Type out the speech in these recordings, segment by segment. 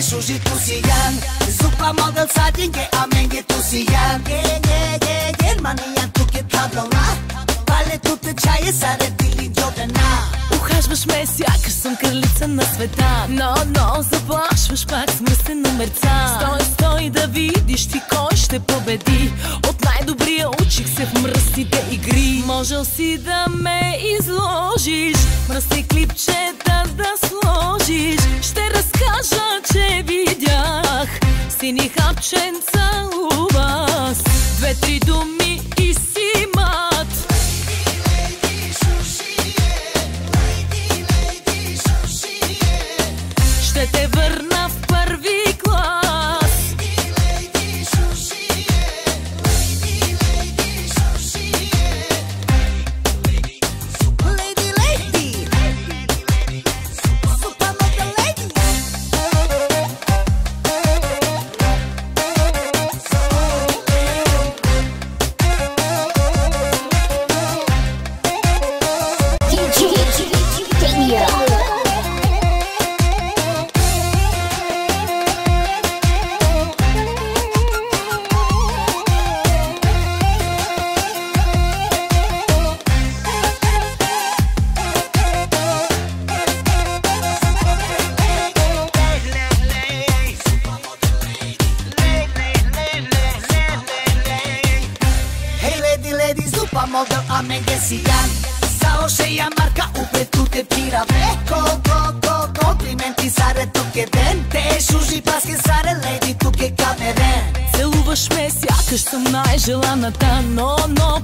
Shuji tusiyan Supermodel sadinge amenge tusiyan Германия тук е табълна Палето течае саре дили дьодена. Ухажваш ме сякаш съм кралица на света. Но заплашваш пак с мръсен номерца. Стой да видиш ти кой ще победи. От най-добрия учих се в мръсните игри. Можел си да ме изложиш, мръсни клипчета да сложиш. Ще разкажа, че видях сини хапченца у вас. Две-три думи и си мат. Ще те върна в първи клас. Supermodel amenge siyan Sao sheya marka upetu te pirave Комплименти саре тук е ден. Те шужи паски саре леди тук е камерен. Целуваш ме сякаш съм най-желаната. Но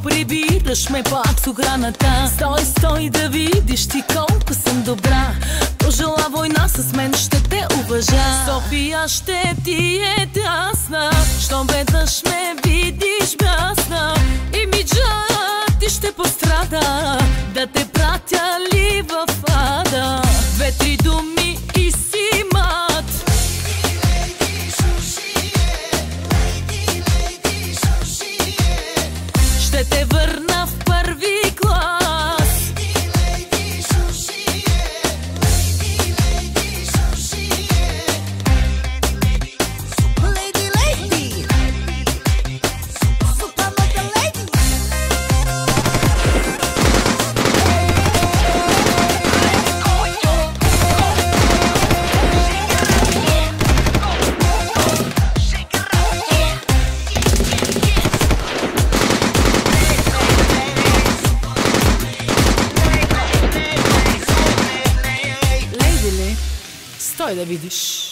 прибираш ме пак с охраната. Стой да видиш ти колко съм добра. Пожела война с мен ще те уважа. София ще ти е тясна. Щом веднъж ме видиш бясна. Имиджът ти ще пострада. Да те пратя ли в ада? Две-три думи и си мат. Ще те върна в първи клас. Стой да видиш.